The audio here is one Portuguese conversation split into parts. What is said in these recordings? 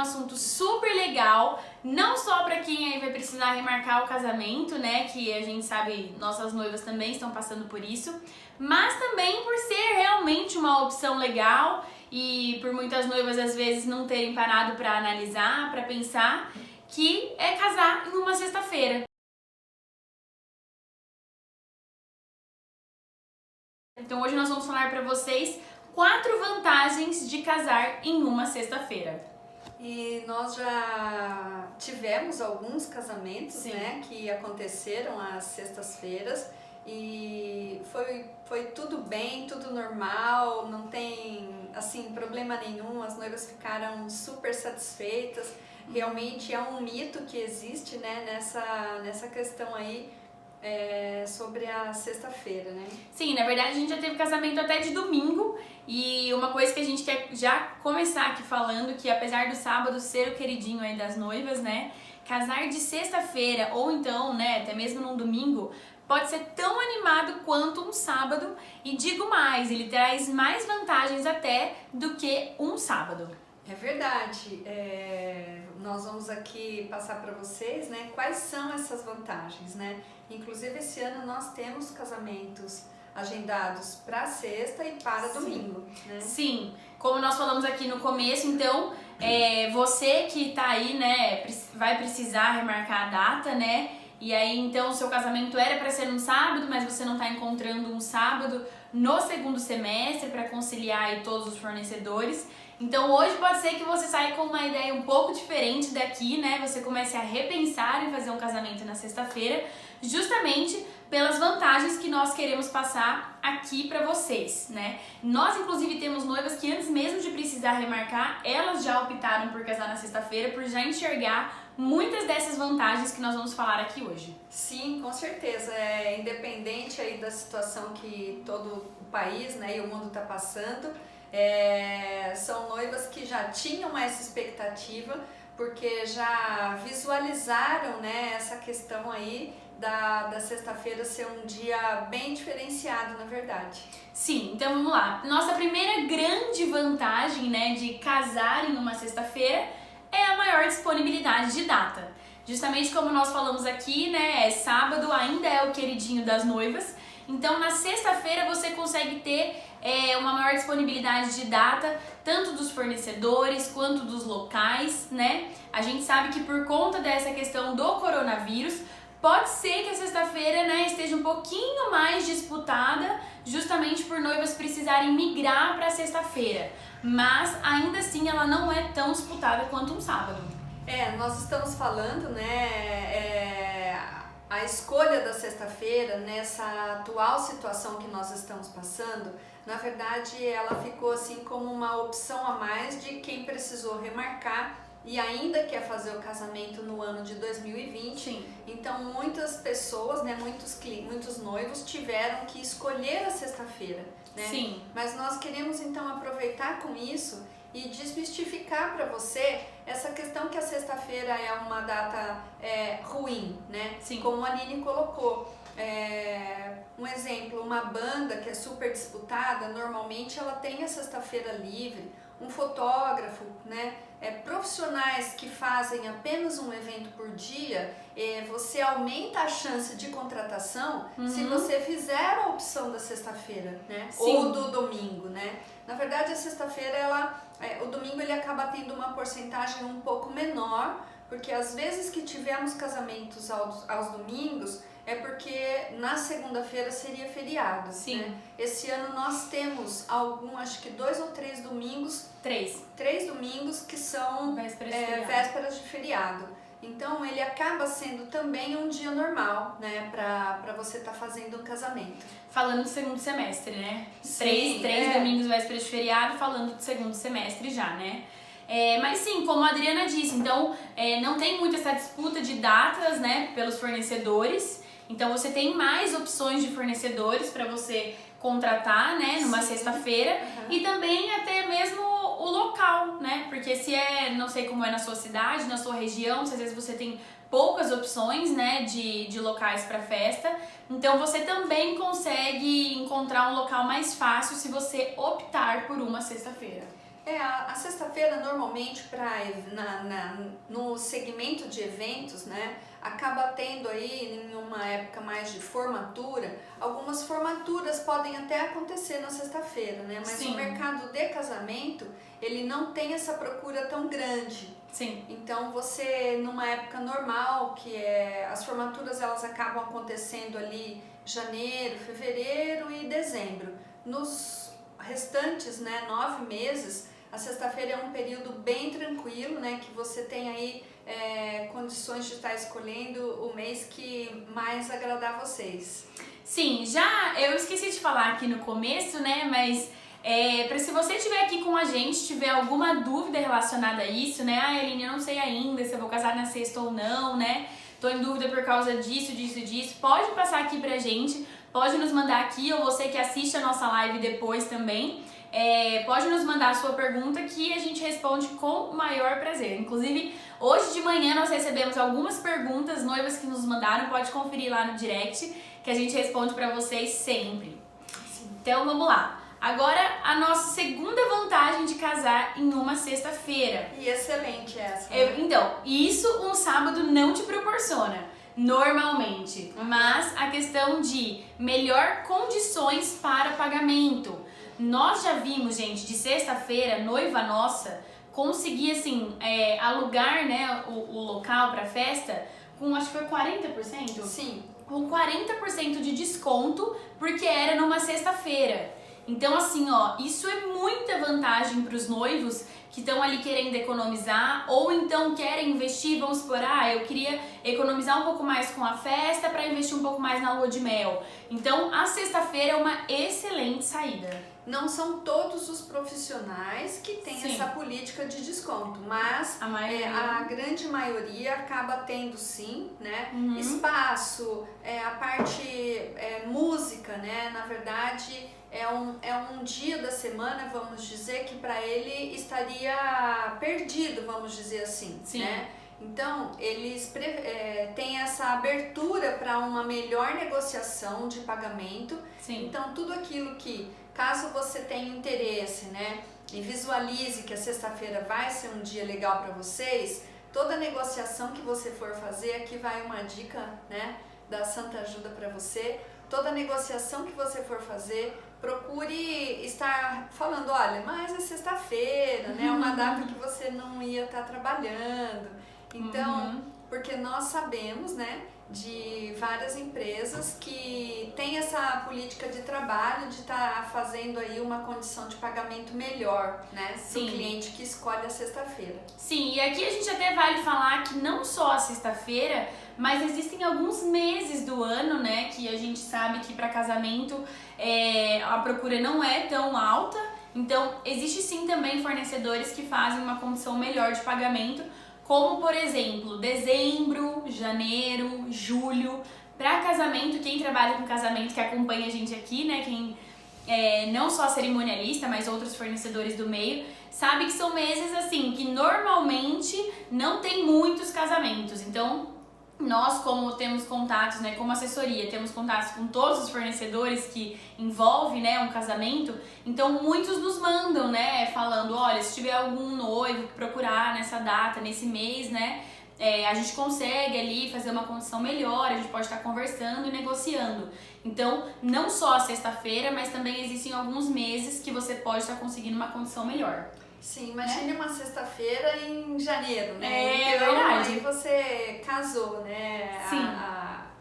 Assunto super legal, não só para quem aí vai precisar remarcar o casamento, né, que a gente sabe, nossas noivas também estão passando por isso, mas também por ser realmente uma opção legal e por muitas noivas às vezes não terem parado para analisar, para pensar, que é casar em uma sexta-feira. Então hoje nós vamos falar para vocês 4 vantagens de casar em uma sexta-feira. E nós já tivemos alguns casamentos, Sim, né, que aconteceram às sextas-feiras e foi tudo bem, tudo normal, não tem assim problema nenhum, as noivas ficaram super satisfeitas. Realmente é um mito que existe, né, nessa questão aí sobre a sexta-feira, né? Sim, na verdade a gente já teve casamento até de domingo e uma coisa que a gente quer já começar aqui falando, que apesar do sábado ser o queridinho aí das noivas, né, casar de sexta-feira ou então, né, até mesmo num domingo, pode ser tão animado quanto um sábado e digo mais, ele traz mais vantagens até do que um sábado. É verdade. Nós vamos aqui passar para vocês, né, quais são essas vantagens, né? Inclusive esse ano nós temos casamentos agendados para sexta e para domingo, né? Sim, como nós falamos aqui no começo, então você que tá aí, né, vai precisar remarcar a data, né? E aí então o seu casamento era para ser no sábado, mas você não tá encontrando um sábado no segundo semestre para conciliar aí todos os fornecedores. Então hoje pode ser que você saia com uma ideia um pouco diferente daqui, né? Você comece a repensar em fazer um casamento na sexta-feira, justamente pelas vantagens que nós queremos passar aqui para vocês, né? Nós inclusive temos noivas que antes mesmo de precisar remarcar, elas já optaram por casar na sexta-feira, por já enxergar muitas dessas vantagens que nós vamos falar aqui hoje. Sim, com certeza. Independente aí da situação que todo o país, né, e o mundo está passando, são noivas que já tinham essa expectativa, porque já visualizaram, né, essa questão aí da sexta-feira ser um dia bem diferenciado, na verdade. Sim, então vamos lá. Nossa primeira grande vantagem, né, de casar em uma sexta-feira é a maior disponibilidade de data. Justamente como nós falamos aqui, né, sábado ainda é o queridinho das noivas, então na sexta-feira você consegue ter uma maior disponibilidade de data, tanto dos fornecedores quanto dos locais, né? A gente sabe que por conta dessa questão do coronavírus, pode ser que a sexta-feira, né, esteja um pouquinho mais disputada, justamente por noivas precisarem migrar para sexta-feira, mas ainda assim ela não é tão disputada quanto um sábado. Nós estamos falando, né, a escolha da sexta-feira nessa atual situação que nós estamos passando, na verdade ela ficou assim como uma opção a mais de quem precisou remarcar e ainda quer fazer o casamento no ano de 2020. Sim. Então muitas pessoas, né, muitos noivos tiveram que escolher a sexta-feira, né? Sim. Mas nós queremos então aproveitar com isso e desmistificar para você essa questão que a sexta-feira é uma data ruim, né? Sim. Como a Aline colocou. Um exemplo, uma banda que é super disputada, normalmente ela tem a sexta-feira livre, um fotógrafo, né? Profissionais que fazem apenas um evento por dia, você aumenta a chance de contratação se você fizer a opção da sexta-feira, né? Sim. Ou do domingo, né? Na verdade a sexta-feira, o domingo ele acaba tendo uma porcentagem um pouco menor, porque às vezes que tivemos casamentos aos domingos, é porque na segunda-feira seria feriado. Sim. Né? Esse ano nós temos acho que 2 ou 3 domingos. 3 domingos que são vésperas de feriado. Então ele acaba sendo também um dia normal, né, para você estar fazendo um casamento. Falando do segundo semestre, né? Sim, três domingos vésperas de feriado, falando do segundo semestre já, né? Mas sim, como a Adriana disse, então não tem muito essa disputa de datas, né, pelos fornecedores. Então você tem mais opções de fornecedores para você contratar, né, numa sexta-feira. E também até mesmo o local, né? Porque se não sei como é na sua cidade, na sua região, se às vezes você tem poucas opções, né, de locais para festa. Então você também consegue encontrar um local mais fácil se você optar por uma sexta-feira. A sexta-feira normalmente no segmento de eventos, né, acaba tendo aí em uma época mais de formatura, algumas formaturas podem até acontecer na sexta-feira, né, mas Sim. o mercado de casamento, ele não tem essa procura tão grande. Sim. Então você, numa época normal, as formaturas elas acabam acontecendo ali janeiro, fevereiro e dezembro. Nos restantes, né, 9 meses, a sexta-feira é um período bem tranquilo, né, que você tem aí condições de estar escolhendo o mês que mais agradar vocês. Sim, eu esqueci de falar aqui no começo, né, mas se você estiver aqui com a gente, tiver alguma dúvida relacionada a isso, né, Eline, eu não sei ainda se eu vou casar na sexta ou não, né, tô em dúvida por causa disso, pode passar aqui pra gente, pode nos mandar aqui, ou você que assiste a nossa live depois também, pode nos mandar a sua pergunta que a gente responde com o maior prazer. Inclusive, hoje de manhã nós recebemos algumas perguntas, noivas que nos mandaram, pode conferir lá no direct, que a gente responde pra vocês sempre. Sim. Então vamos lá. Agora, a nossa segunda vantagem de casar em uma sexta-feira. E excelente essa. Né? Então, isso um sábado não te proporciona, normalmente. Mas a questão de melhor condições para pagamento. Nós já vimos, gente, de sexta-feira, noiva nossa, conseguir, assim, alugar, né, o local para festa com, acho que foi 40%? Sim. Com 40% de desconto, porque era numa sexta-feira. Então, assim, ó, isso é muita vantagem para os noivos que estão ali querendo economizar ou então querem investir, vamos supor, eu queria economizar um pouco mais com a festa para investir um pouco mais na lua de mel. Então, a sexta-feira é uma excelente saída. Não são todos os profissionais que têm Sim. essa política de desconto, mas a grande maioria acaba tendo sim, né? Uhum. Espaço, a parte música, né? Na verdade, é um dia da semana, vamos dizer, que para ele estaria perdido, vamos dizer assim, Sim. né? Então, eles têm essa abertura para uma melhor negociação de pagamento. Sim. Então, tudo aquilo que, caso você tenha interesse, né, e visualize que a sexta-feira vai ser um dia legal para vocês, toda negociação que você for fazer, aqui vai uma dica, né, da Santa Ajuda para você. Toda negociação que você for fazer, procure estar falando, olha, mas é sexta-feira, né, uma data que você não ia estar trabalhando. Então, porque nós sabemos, né, de várias empresas que têm essa política de trabalho de estar fazendo aí uma condição de pagamento melhor, né, para o cliente que escolhe a sexta-feira. Sim, e aqui a gente até vale falar que não só a sexta-feira, mas existem alguns meses do ano, né, que a gente sabe que para casamento a procura não é tão alta, então existe sim também fornecedores que fazem uma condição melhor de pagamento, como por exemplo, dezembro, janeiro, julho. Para casamento, quem trabalha com casamento, que acompanha a gente aqui, né, quem não só cerimonialista, mas outros fornecedores do meio, sabe que são meses assim, que normalmente não tem muitos casamentos. Então, nós, como temos contatos, né, como assessoria, temos contatos com todos os fornecedores que envolvem, né, um casamento, então muitos nos mandam, né, falando, olha, se tiver algum noivo que procurar nessa data, nesse mês, né, a gente consegue ali fazer uma condição melhor, a gente pode estar conversando e negociando. Então, não só a sexta-feira, mas também existem alguns meses que você pode estar conseguindo uma condição melhor. Sim, imagine uma sexta-feira em janeiro, né? Então, verdade. Aí você casou, né? Sim.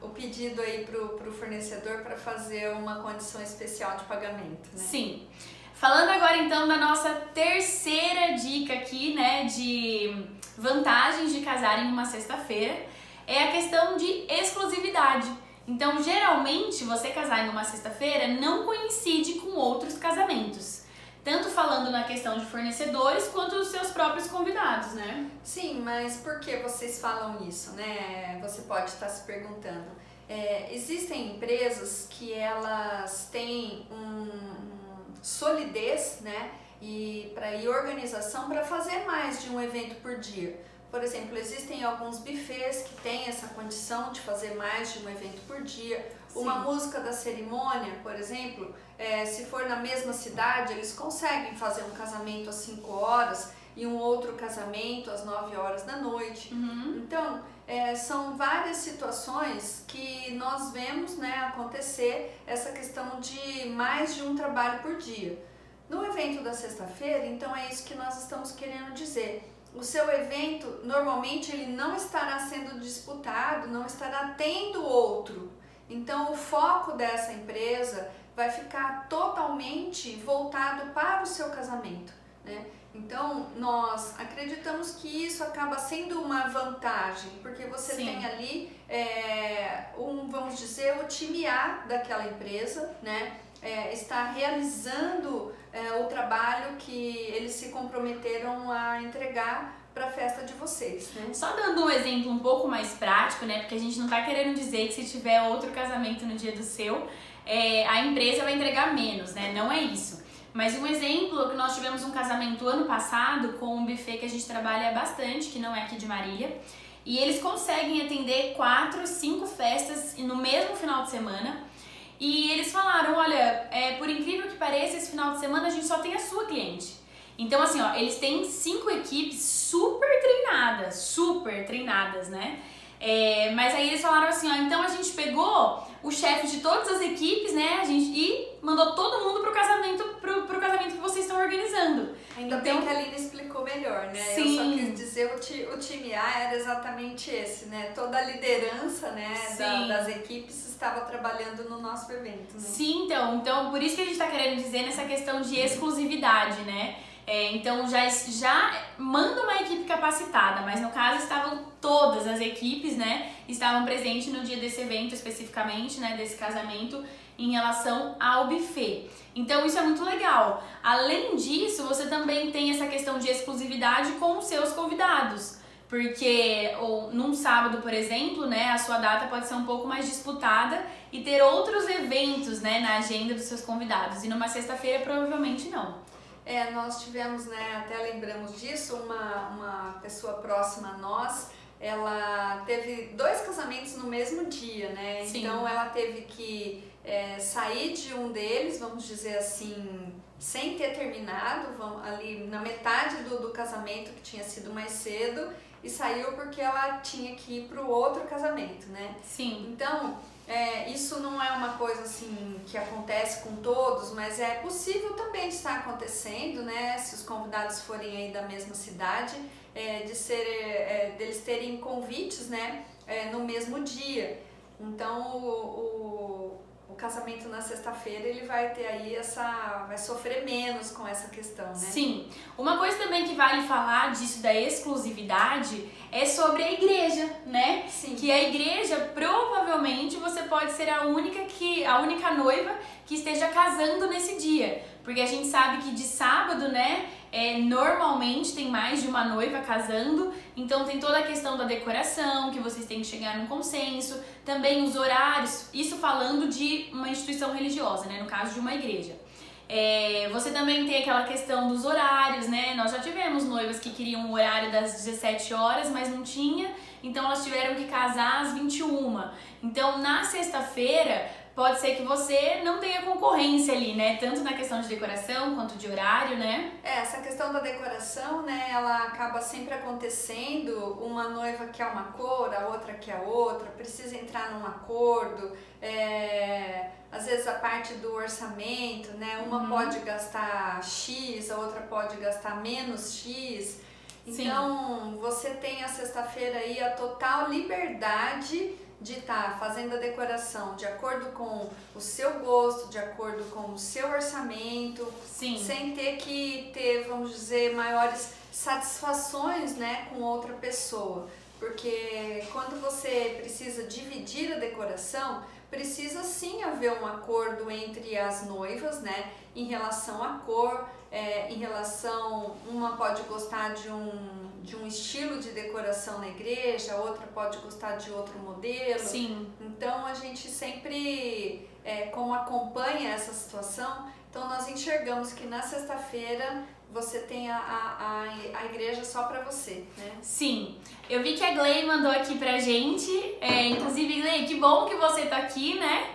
O pedido aí pro fornecedor para fazer uma condição especial de pagamento, né? Sim. Falando agora então da nossa terceira dica aqui, né, de vantagens de casar em uma sexta-feira, é a questão de exclusividade. Então, geralmente, você casar em uma sexta-feira não coincide com outros casamentos. Tanto falando na questão de fornecedores, quanto dos seus próprios convidados, né? Sim, mas por que vocês falam isso, né? Você pode estar se perguntando. Existem empresas que elas têm solidez, né? E organização para fazer mais de um evento por dia. Por exemplo, existem alguns buffets que têm essa condição de fazer mais de um evento por dia. Sim. Uma música da cerimônia, por exemplo, se for na mesma cidade, eles conseguem fazer um casamento às 5 horas e um outro casamento às 9 horas da noite. Então, são várias situações que nós vemos, né, acontecer essa questão de mais de um trabalho por dia. No evento da sexta-feira, então é isso que nós estamos querendo dizer. O seu evento, normalmente, ele não estará sendo disputado, não estará tendo outro. Então, o foco dessa empresa vai ficar totalmente voltado para o seu casamento, né? Então, nós acreditamos que isso acaba sendo uma vantagem, porque você Sim. tem ali, vamos dizer, o time A daquela empresa, né? Está realizando o trabalho que eles se comprometeram a entregar para a festa de vocês, né? Só dando um exemplo um pouco mais prático, né? Porque a gente não tá querendo dizer que se tiver outro casamento no dia do seu, a empresa vai entregar menos, né? Não é isso. Mas um exemplo, que nós tivemos um casamento ano passado com um buffet que a gente trabalha bastante, que não é aqui de Marília, e eles conseguem atender 4, 5 festas no mesmo final de semana. E eles falaram, olha, por incrível que pareça, esse final de semana a gente só tem a sua cliente. Então, assim, ó, eles têm 5 equipes super treinadas, né? Mas aí eles falaram assim, ó, então a gente pegou o chefe de todas as equipes, né, e mandou todo mundo pro casamento que vocês estão organizando. Ainda bem que a Aline explicou melhor, né? Sim. Eu só quis dizer, o time A era exatamente esse, né? Toda a liderança, né, das equipes estava trabalhando no nosso evento, né? Sim, então por isso que a gente tá querendo dizer nessa questão de exclusividade, né? Então já manda uma equipe capacitada, mas no caso estavam todas as equipes, né, estavam presentes no dia desse evento especificamente, né, desse casamento, em relação ao buffet. Então isso é muito legal. Além disso, você também tem essa questão de exclusividade com os seus convidados. Porque num sábado, por exemplo, né, a sua data pode ser um pouco mais disputada e ter outros eventos, né, na agenda dos seus convidados. E numa sexta-feira, provavelmente não. Nós tivemos, né, até lembramos disso, uma pessoa próxima a nós, ela teve 2 casamentos no mesmo dia, né? Sim. Então ela teve que sair de um deles, vamos dizer assim, sem ter terminado, ali na metade do casamento, que tinha sido mais cedo, e saiu porque ela tinha que ir para o outro casamento, né? Sim. Então, isso não é uma coisa assim que acontece com todos, mas é possível também estar acontecendo, né? Se os convidados forem aí da mesma cidade, deles terem convites, né? No mesmo dia. Então, o casamento na sexta-feira, ele vai ter aí vai sofrer menos com essa questão, né? Sim. Uma coisa também que vale falar disso da exclusividade é sobre a igreja, né? Sim. Que a igreja, provavelmente, você pode ser a única noiva que esteja casando nesse dia. Porque a gente sabe que de sábado, né, normalmente tem mais de uma noiva casando, então tem toda a questão da decoração, que vocês têm que chegar num consenso, também os horários, isso falando de uma instituição religiosa, né, no caso de uma igreja. Você também tem aquela questão dos horários, né? Nós já tivemos noivas que queriam o horário das 17 horas, mas não tinha, então elas tiveram que casar às 21. Então, na sexta-feira, pode ser que você não tenha concorrência ali, né? Tanto na questão de decoração quanto de horário, né? Essa questão da decoração, né? Ela acaba sempre acontecendo. Uma noiva quer uma cor, a outra quer outra, precisa entrar num acordo. Às vezes a parte do orçamento, né? Uma pode gastar X, a outra pode gastar menos X. Então, você tem a sexta-feira aí a total liberdade de estar fazendo a decoração de acordo com o seu gosto, de acordo com o seu orçamento, Sim. Sem ter que ter, vamos dizer, maiores satisfações, né, com outra pessoa. Porque quando você precisa dividir a decoração, precisa sim haver um acordo entre as noivas, né, em relação à cor, em relação, uma pode gostar de um estilo de decoração na igreja, a outra pode gostar de outro modelo. Sim. Então a gente sempre, como acompanha essa situação, então nós enxergamos que na sexta-feira você tem a igreja só para você, né? Sim, eu vi que a Gley mandou aqui pra gente, inclusive, Gley, que bom que você tá aqui, né?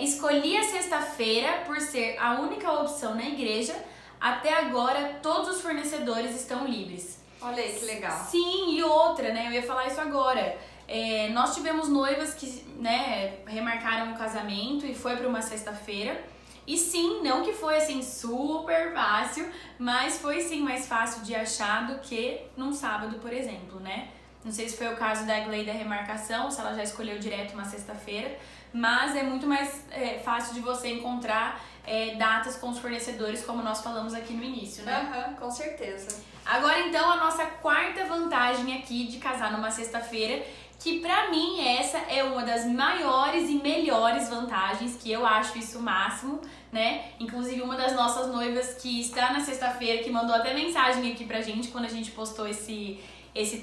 Escolhi a sexta-feira por ser a única opção na igreja. Até agora, todos os fornecedores estão livres. Olha aí, que legal. Sim, e outra, né? Eu ia falar isso agora. Nós tivemos noivas que, né, remarcaram o casamento e foi para uma sexta-feira. E sim, não que foi assim super fácil, mas foi sim mais fácil de achar do que num sábado, por exemplo, né? Não sei se foi o caso da Gley da remarcação, se ela já escolheu direto uma sexta-feira, mas é muito mais fácil de você encontrar datas com os fornecedores, como nós falamos aqui no início, né? Com certeza. Agora então a nossa quarta vantagem aqui de casar numa sexta-feira, que pra mim essa é uma das maiores e melhores vantagens, que eu acho isso o máximo, né? Inclusive uma das nossas noivas que está na sexta-feira, que mandou até mensagem aqui pra gente quando a gente postou esse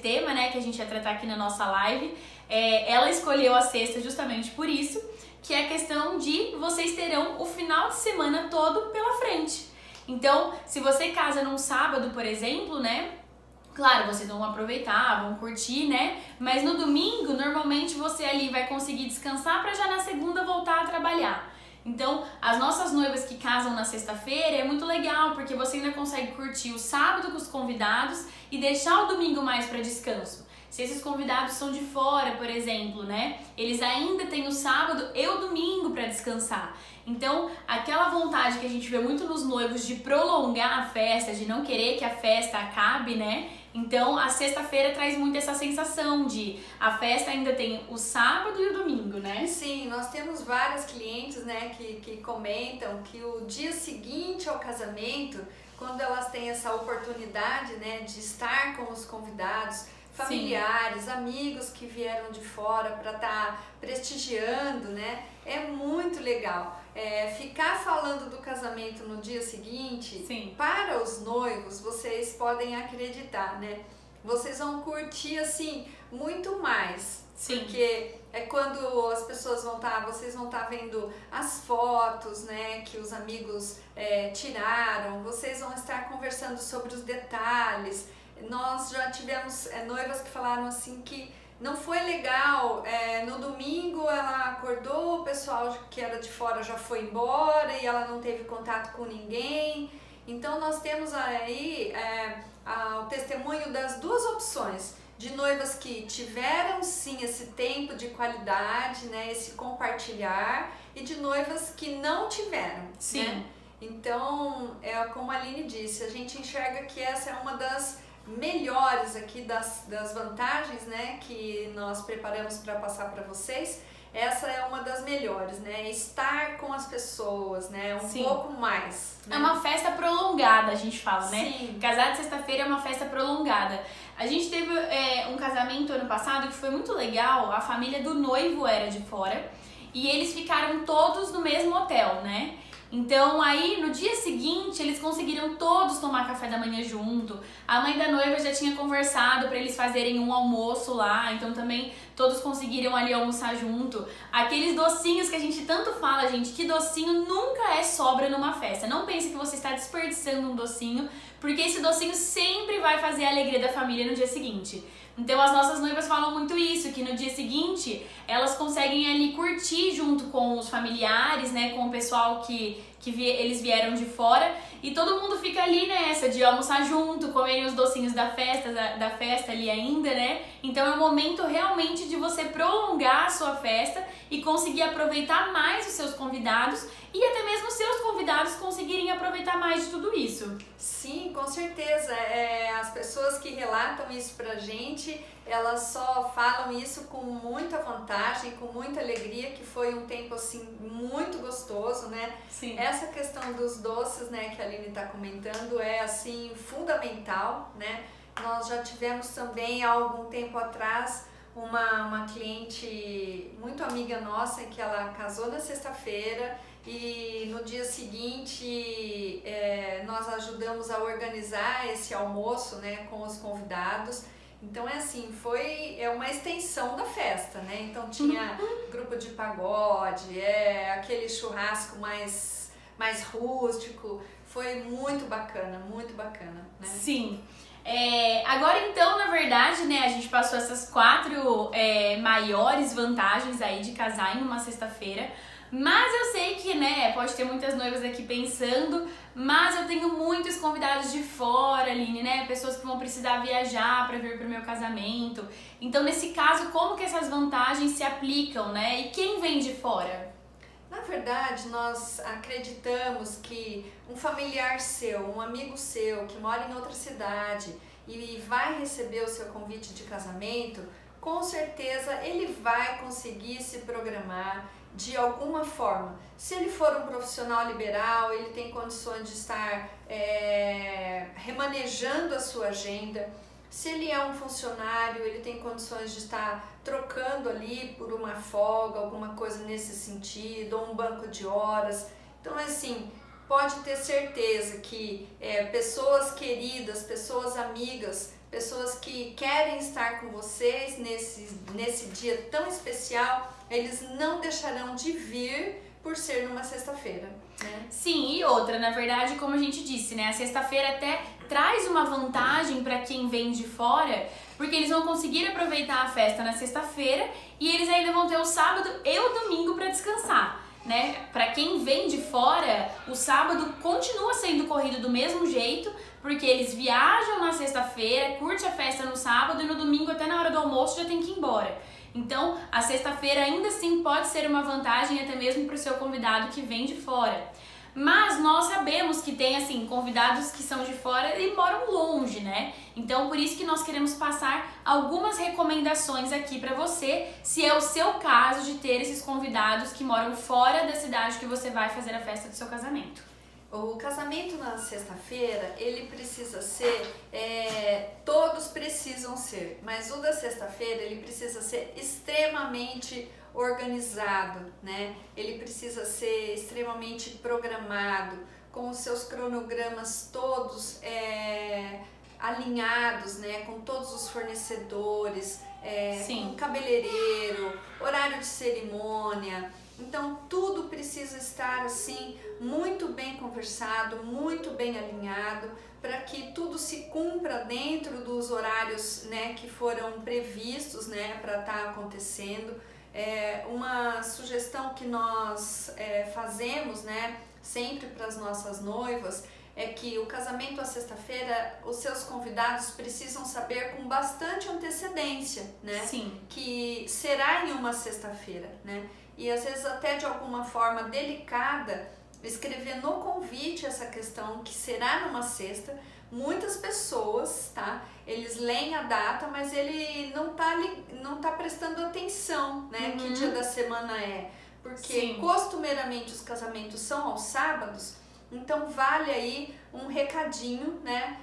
tema, né, que a gente ia tratar aqui na nossa live, ela escolheu a sexta justamente por isso, que é a questão de vocês terão o final de semana todo pela frente. Então, se você casa num sábado, por exemplo, né, claro, vocês vão aproveitar, vão curtir, né, mas no domingo, normalmente você ali vai conseguir descansar para já na segunda voltar a trabalhar. Então, as nossas noivas que casam na sexta-feira é muito legal, porque você ainda consegue curtir o sábado com os convidados e deixar o domingo mais para descanso. Se esses convidados são de fora, por exemplo, né, eles ainda têm o sábado e o domingo para descansar. Então, aquela vontade que a gente vê muito nos noivos de prolongar a festa, de não querer que a festa acabe, né? Então, a sexta-feira traz muito essa sensação de a festa ainda tem o sábado e o domingo, né? Sim, nós temos várias clientes, né, que comentam que o dia seguinte ao casamento, quando elas têm essa oportunidade, né, de estar com os convidados, familiares, sim, amigos que vieram de fora para estar prestigiando, né, é muito legal. Ficar falando do casamento no dia seguinte, sim, para os noivos, vocês podem acreditar, né? Vocês vão curtir, assim, muito mais. Sim. Porque é quando as pessoas vocês vão estar vendo as fotos, né, que os amigos tiraram, vocês vão estar conversando sobre os detalhes. Nós já tivemos noivas que falaram assim que não foi legal, no domingo ela acordou, o pessoal que era de fora já foi embora e ela não teve contato com ninguém. Então nós temos aí o testemunho das duas opções, de noivas que tiveram sim esse tempo de qualidade, né, esse compartilhar, e de noivas que não tiveram, sim, né? Então, como a Aline disse, a gente enxerga que essa é uma das melhores aqui das vantagens, né, que nós preparamos para passar para vocês. Essa é uma das melhores, né, estar com as pessoas, né, sim, pouco mais, né? É uma festa prolongada, a gente fala, né? Sim. Casar de sexta-feira é uma festa prolongada. A gente teve um casamento ano passado que foi muito legal, a família do noivo era de fora e eles ficaram todos no mesmo hotel, né? Então aí no dia seguinte eles conseguiram todos tomar café da manhã junto. A mãe da noiva já tinha conversado para eles fazerem um almoço lá, então também todos conseguiram ali almoçar junto. Aqueles docinhos que a gente tanto fala, gente, que docinho nunca é sobra numa festa. Não pense que você está desperdiçando um docinho, porque esse docinho sempre vai fazer a alegria da família no dia seguinte. Então as nossas noivas falam muito isso, que no dia seguinte elas conseguem ali curtir junto com os familiares, né, com o pessoal que eles vieram de fora, e todo mundo fica ali nessa de almoçar junto, comerem os docinhos da festa ali ainda, né? Então é um momento realmente de você prolongar a sua festa e conseguir aproveitar mais os seus convidados e até mesmo seus convidados conseguirem aproveitar mais de tudo isso. Sim, com certeza. As pessoas que relatam isso pra gente, elas só falam isso com muita vantagem, com muita alegria, que foi um tempo assim muito gostoso, né? Sim. Essa questão dos doces, né, que a Aline está comentando é assim fundamental, né? Nós já tivemos também há algum tempo atrás uma cliente muito amiga nossa que ela casou na sexta-feira e no dia seguinte nós ajudamos a organizar esse almoço, né, com os convidados. Então foi uma extensão da festa, né? Então tinha grupo de pagode, aquele churrasco mais rústico. foi muito bacana, né? Sim. Agora então, na verdade, né, a gente passou essas 4 maiores vantagens aí de casar em uma sexta-feira, mas eu sei que, né, pode ter muitas noivas aqui pensando, mas eu tenho muitos convidados de fora, Aline, né, pessoas que vão precisar viajar para vir pro meu casamento. Então, nesse caso, como que essas vantagens se aplicam, né, e quem vem de fora? Na verdade, nós acreditamos que um familiar seu, um amigo seu que mora em outra cidade e vai receber o seu convite de casamento, com certeza ele vai conseguir se programar de alguma forma. Se ele for um profissional liberal, ele tem condições de estar remanejando a sua agenda. Se ele é um funcionário, ele tem condições de estar trocando ali por uma folga, alguma coisa nesse sentido, ou um banco de horas. Então, assim, pode ter certeza que pessoas queridas, pessoas amigas, pessoas que querem estar com vocês nesse dia tão especial, eles não deixarão de vir por ser numa sexta-feira, né? Sim, e outra, na verdade, como a gente disse, né, a sexta-feira até traz uma vantagem para quem vem de fora, porque eles vão conseguir aproveitar a festa na sexta-feira e eles ainda vão ter o sábado e o domingo para descansar, né? Para quem vem de fora, o sábado continua sendo corrido do mesmo jeito, porque eles viajam na sexta-feira, curte a festa no sábado e no domingo até na hora do almoço já tem que ir embora. Então, a sexta-feira ainda assim pode ser uma vantagem até mesmo para o seu convidado que vem de fora. Mas nós sabemos que tem, assim, convidados que são de fora e moram longe, né? Então, por isso que nós queremos passar algumas recomendações aqui para você, se é o seu caso de ter esses convidados que moram fora da cidade que você vai fazer a festa do seu casamento. O casamento na sexta-feira, ele precisa ser, todos precisam ser, mas o da sexta-feira, ele precisa ser extremamente organizado, né? Ele precisa ser extremamente programado, com os seus cronogramas todos alinhados, né? Com todos os fornecedores, com cabeleireiro, horário de cerimônia. Então, tudo precisa estar assim, muito bem conversado, muito bem alinhado, para que tudo se cumpra dentro dos horários, né, que foram previstos, né, para estar acontecendo. Uma sugestão que nós fazemos, né, sempre para as nossas noivas, é que o casamento à sexta-feira, os seus convidados precisam saber com bastante antecedência, né? Sim. Que será em uma sexta-feira, né? E às vezes até de alguma forma delicada, escrever no convite essa questão que será numa sexta. Muitas pessoas, tá? Eles leem a data, mas ele não tá prestando atenção, né? Que dia da semana é. Porque costumeiramente os casamentos são aos sábados, então vale aí um recadinho, né,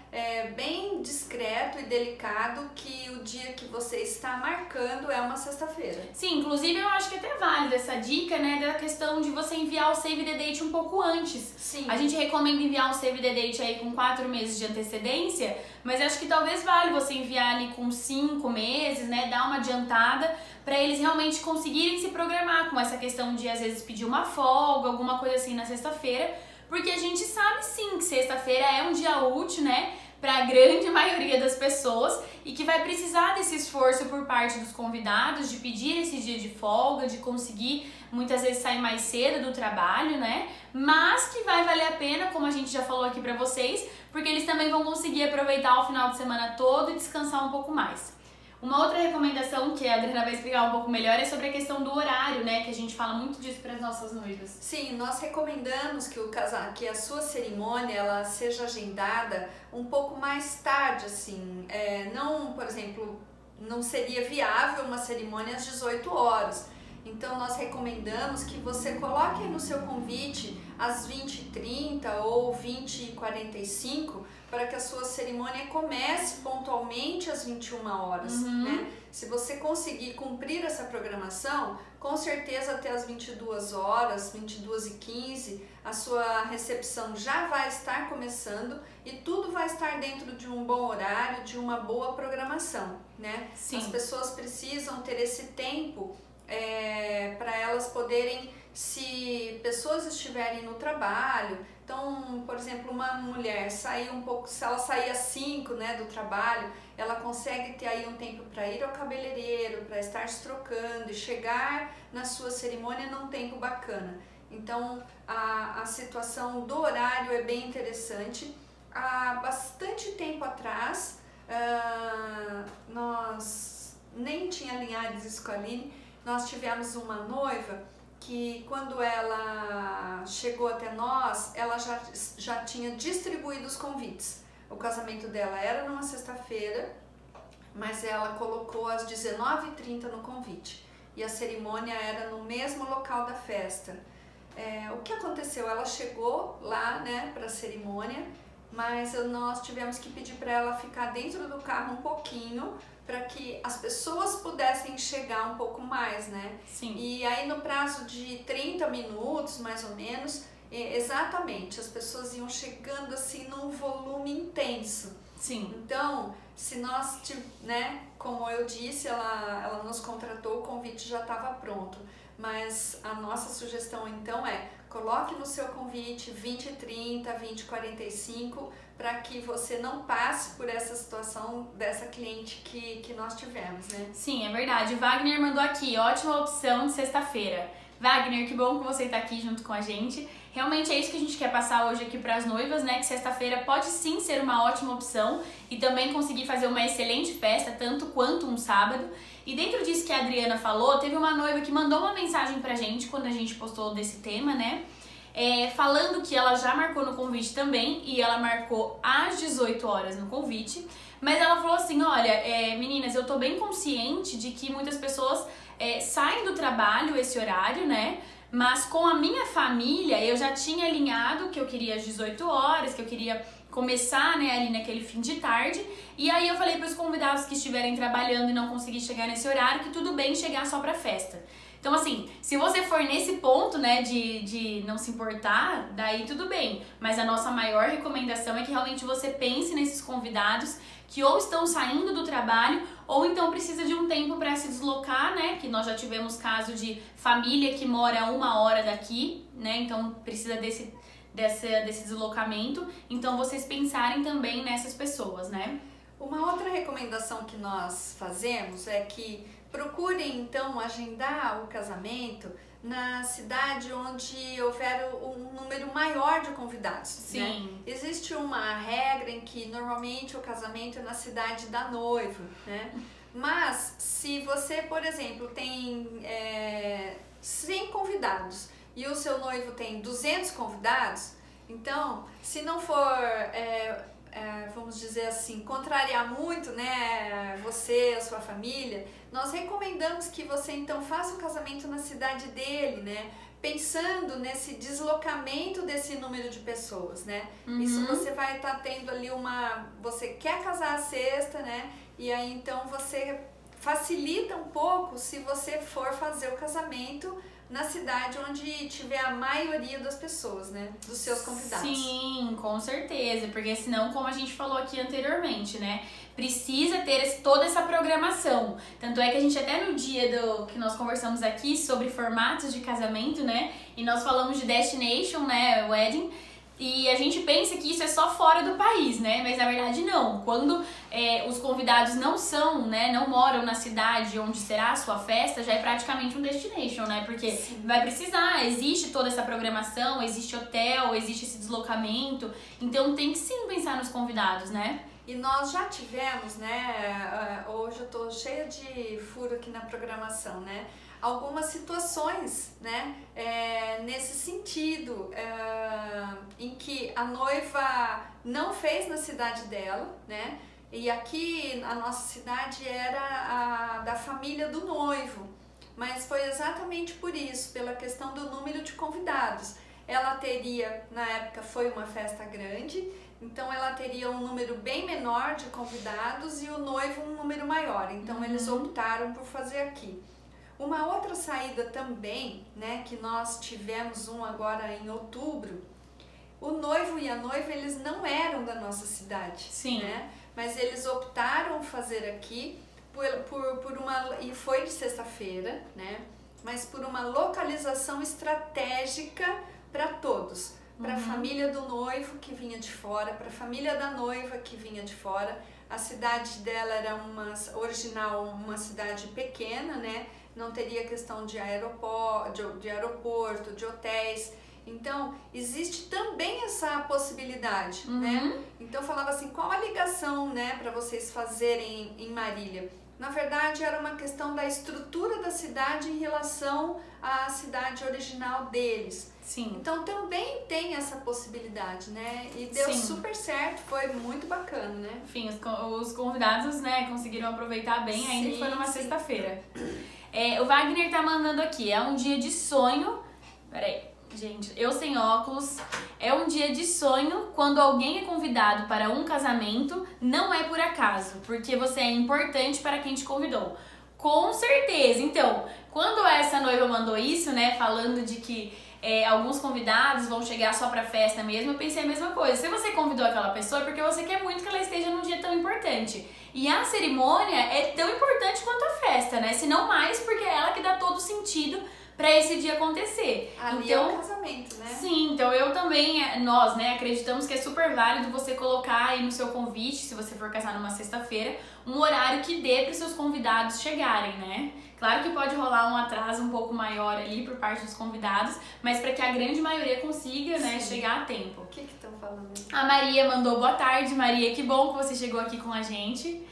bem discreto e delicado, que o dia que você está marcando é uma sexta-feira. Sim, inclusive eu acho que é até válido essa dica, né, da questão de você enviar o Save the Date um pouco antes. Sim. A gente recomenda enviar um Save the Date aí com 4 meses de antecedência, mas eu acho que talvez vale você enviar ali com 5 meses, né, dar uma adiantada, para eles realmente conseguirem se programar com essa questão de às vezes pedir uma folga, alguma coisa assim na sexta-feira, porque a gente sabe sim que sexta-feira é um dia útil, né, para a grande maioria das pessoas e que vai precisar desse esforço por parte dos convidados de pedir esse dia de folga, de conseguir muitas vezes sair mais cedo do trabalho, né, mas que vai valer a pena, como a gente já falou aqui para vocês, porque eles também vão conseguir aproveitar o final de semana todo e descansar um pouco mais. Uma outra recomendação que a Adriana vai explicar um pouco melhor é sobre a questão do horário, né? Que a gente fala muito disso para as nossas noivas. Sim, nós recomendamos que a sua cerimônia ela seja agendada um pouco mais tarde, assim. Não, por exemplo, não seria viável uma cerimônia às 18 horas. Então nós recomendamos que você coloque no seu convite às 20h30 ou 20h45 para que a sua cerimônia comece pontualmente às 21 horas, né? Se você conseguir cumprir essa programação, com certeza até às 22 horas, 22h15, a sua recepção já vai estar começando e tudo vai estar dentro de um bom horário, de uma boa programação, né? Sim. As pessoas precisam ter esse tempo para elas poderem, se pessoas estiverem no trabalho, Então, por exemplo, uma mulher sair um pouco, se ela sair às 5, né, do trabalho, ela consegue ter aí um tempo para ir ao cabeleireiro, para estar se trocando e chegar na sua cerimônia num tempo bacana. Então, a situação do horário é bem interessante. Há bastante tempo atrás, nós nem tinha Linhares isso com a Aline, nós tivemos uma noiva que quando ela chegou até nós, ela já tinha distribuído os convites. O casamento dela era numa sexta-feira, mas ela colocou às 19h30 no convite. E a cerimônia era no mesmo local da festa. O que aconteceu? Ela chegou lá, né, para a cerimônia, mas nós tivemos que pedir para ela ficar dentro do carro um pouquinho, para que as pessoas pudessem chegar um pouco mais, né? Sim. E aí no prazo de 30 minutos, mais ou menos, exatamente, as pessoas iam chegando assim num volume intenso. Sim. Então, se nós, né, como eu disse, ela nos contratou, o convite já estava pronto. Mas a nossa sugestão então é, coloque no seu convite 20h30, 20h45, para que você não passe por essa situação dessa cliente que nós tivemos, né? Sim, é verdade. O Wagner mandou aqui, ótima opção de sexta-feira. Wagner, que bom que você está aqui junto com a gente. Realmente é isso que a gente quer passar hoje aqui para as noivas, né? Que sexta-feira pode sim ser uma ótima opção e também conseguir fazer uma excelente festa, tanto quanto um sábado. E dentro disso que a Adriana falou, teve uma noiva que mandou uma mensagem pra gente quando a gente postou desse tema, né? Falando que ela já marcou no convite também e ela marcou às 18 horas no convite. Mas ela falou assim, olha, meninas, eu tô bem consciente de que muitas pessoas saem do trabalho esse horário, né? Mas com a minha família, eu já tinha alinhado que eu queria às 18 horas, que eu queria começar, né, ali naquele fim de tarde. E aí eu falei para os convidados que estiverem trabalhando e não conseguir chegar nesse horário, que tudo bem chegar só pra festa. Então, assim, se você for nesse ponto, né, de não se importar, daí tudo bem. Mas a nossa maior recomendação é que realmente você pense nesses convidados que ou estão saindo do trabalho ou então precisa de um tempo para se deslocar, né? Que nós já tivemos caso de família que mora a 1 hora daqui, né? Então precisa desse deslocamento. Então vocês pensarem também nessas pessoas, né? Uma outra recomendação que nós fazemos é que procurem então agendar o casamento na cidade onde houver um número maior de convidados. Sim. Né? Existe uma regra em que normalmente o casamento é na cidade da noiva, né? Mas se você, por exemplo, tem 100 convidados e o seu noivo tem 200 convidados, então se não for vamos dizer assim, contrariar muito, né, você, a sua família, nós recomendamos que você então faça o casamento na cidade dele, né, pensando nesse deslocamento desse número de pessoas, né, isso você vai estar tendo ali você quer casar à sexta, né, e aí então você facilita um pouco se você for fazer o casamento na cidade onde tiver a maioria das pessoas, né, dos seus convidados. Sim, com certeza, porque senão, como a gente falou aqui anteriormente, né, precisa ter toda essa programação. Tanto é que a gente até no dia que nós conversamos aqui sobre formatos de casamento, né, e nós falamos de destination, né, wedding, e a gente pensa que isso é só fora do país, né? Mas na verdade não. Quando os convidados não são, né, não moram na cidade onde será a sua festa, já é praticamente um destination, né? Porque vai precisar, existe toda essa programação, existe hotel, existe esse deslocamento. Então tem que sim pensar nos convidados, né? E nós já tivemos, né, hoje eu tô cheia de furo aqui na programação, né, algumas situações, né, nesse sentido, em que a noiva não fez na cidade dela, né, e aqui a nossa cidade era a da família do noivo, mas foi exatamente por isso, pela questão do número de convidados. Ela teria, na época foi uma festa grande, então ela teria um número bem menor de convidados e o noivo um número maior, então eles optaram por fazer aqui. Uma outra saída também, né, que nós tivemos agora em outubro, o noivo e a noiva eles não eram da nossa cidade, Sim. Né, mas eles optaram fazer aqui e foi de sexta-feira, né, mas por uma localização estratégica para todos. para a família do noivo que vinha de fora, para a família da noiva que vinha de fora. A cidade dela era uma cidade pequena, né? Não teria questão de aeroporto, de hotéis. Então, existe também essa possibilidade, né? Então, falava assim, qual a ligação, né, para vocês fazerem em Marília? Na verdade, era uma questão da estrutura da cidade em relação à cidade original deles. Sim. Então, também tem essa possibilidade, né? E deu super certo, foi muito bacana, né? Enfim, os convidados, né, conseguiram aproveitar bem, ainda que foi numa sexta-feira. O Wagner tá mandando aqui, é um dia de sonho... Peraí. Gente, eu sem óculos, é um dia de sonho quando alguém é convidado para um casamento, não é por acaso, porque você é importante para quem te convidou. Com certeza. Então, quando essa noiva mandou isso, né, falando de que alguns convidados vão chegar só pra festa mesmo, eu pensei a mesma coisa. Se você convidou aquela pessoa é porque você quer muito que ela esteja num dia tão importante. E a cerimônia é tão importante quanto a festa, né? Se não mais, porque é ela que dá todo sentido pra esse dia acontecer. Ali então, é o casamento, né? Sim, então eu também, nós, né, acreditamos que é super válido você colocar aí no seu convite, se você for casar numa sexta-feira, um horário que dê para os seus convidados chegarem, né? Claro que pode rolar um atraso um pouco maior ali por parte dos convidados, mas para que a grande maioria consiga, né, chegar a tempo. O que estão falando? A Maria mandou boa tarde, Maria, que bom que você chegou aqui com a gente.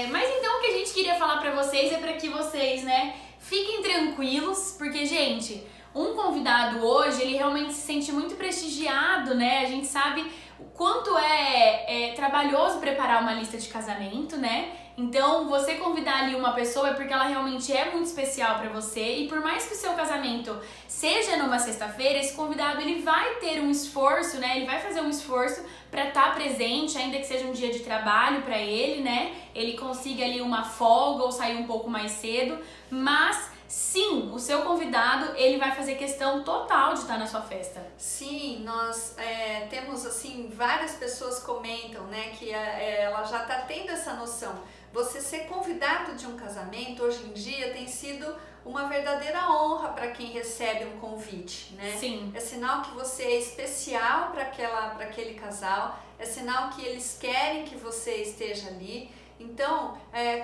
Mas então o que a gente queria falar para vocês é para que vocês, né, fiquem tranquilos, porque, gente, um convidado hoje, ele realmente se sente muito prestigiado, né? A gente sabe o quanto é trabalhoso preparar uma lista de casamento, né? Então, você convidar ali uma pessoa é porque ela realmente é muito especial pra você, e por mais que o seu casamento seja numa sexta-feira, esse convidado, ele vai ter um esforço, né? Ele vai fazer um esforço pra estar presente, ainda que seja um dia de trabalho pra ele, né? Ele consiga ali uma folga ou sair um pouco mais cedo, mas sim, o seu convidado, ele vai fazer questão total de estar na sua festa. Sim, nós temos assim, várias pessoas comentam, né, que ela já está tendo essa noção. Você ser convidado de um casamento, hoje em dia, tem sido uma verdadeira honra para quem recebe um convite, né? Sim. É sinal que você é especial para aquele casal, é sinal que eles querem que você esteja ali. Então,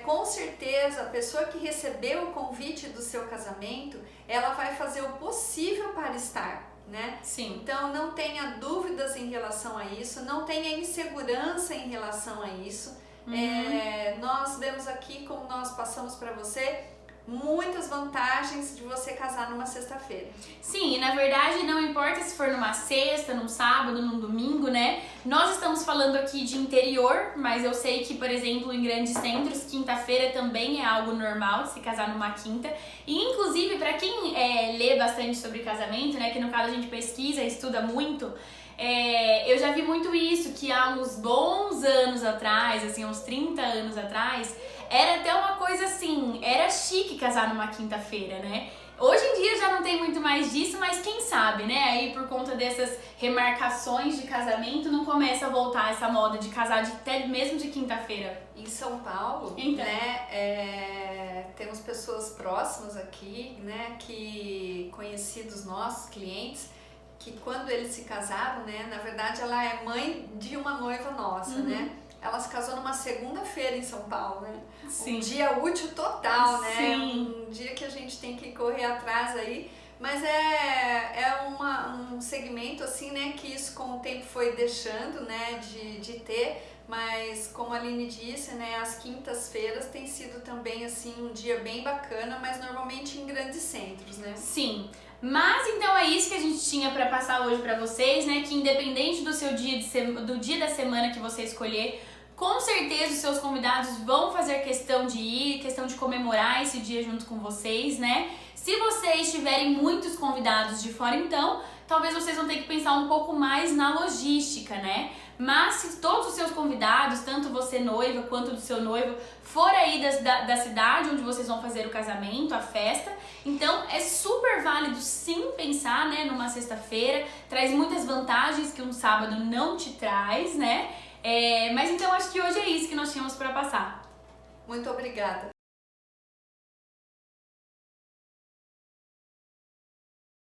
com certeza, a pessoa que recebeu o convite do seu casamento, ela vai fazer o possível para estar, né? Sim. Então, não tenha dúvidas em relação a isso, não tenha insegurança em relação a isso. Nós vemos aqui, como nós passamos para você, muitas vantagens de você casar numa sexta-feira. Sim, e na verdade não importa se for numa sexta, num sábado, num domingo, né? Nós estamos falando aqui de interior, mas eu sei que, por exemplo, em grandes centros, quinta-feira também é algo normal de se casar numa quinta. E inclusive, para quem lê bastante sobre casamento, né? Que no caso a gente pesquisa, estuda muito, eu já vi muito isso, que há uns bons anos atrás, assim, uns 30 anos atrás, era até uma coisa assim, era chique casar numa quinta-feira, né? Hoje em dia já não tem muito mais disso, mas quem sabe, né? Aí por conta dessas remarcações de casamento, não começa a voltar essa moda de casar até mesmo de quinta-feira. Em São Paulo, então, né, temos pessoas próximas aqui, né, que conhecidos nossos, clientes, que quando eles se casaram, né, na verdade ela é mãe de uma noiva nossa, né? Ela se casou numa segunda-feira em São Paulo, né? Sim. Um dia útil total, né? Sim. Um dia que a gente tem que correr atrás aí. Mas um segmento assim, né? Que isso com o tempo foi deixando, né? De ter. Mas como a Aline disse, né? As quintas-feiras tem sido também assim um dia bem bacana, mas normalmente em grandes centros, né? Sim. Mas então é isso que a gente tinha para passar hoje para vocês, né? Que independente do seu do dia da semana que você escolher, com certeza os seus convidados vão fazer questão de ir, questão de comemorar esse dia junto com vocês, né? Se vocês tiverem muitos convidados de fora, então, talvez vocês vão ter que pensar um pouco mais na logística, né? Mas se todos os seus convidados, tanto você noiva quanto do seu noivo, for aí da cidade onde vocês vão fazer o casamento, a festa, então é super válido sim pensar, né, numa sexta-feira, traz muitas vantagens que um sábado não te traz, né? Mas então acho que hoje é isso que nós tínhamos para passar. Muito obrigada.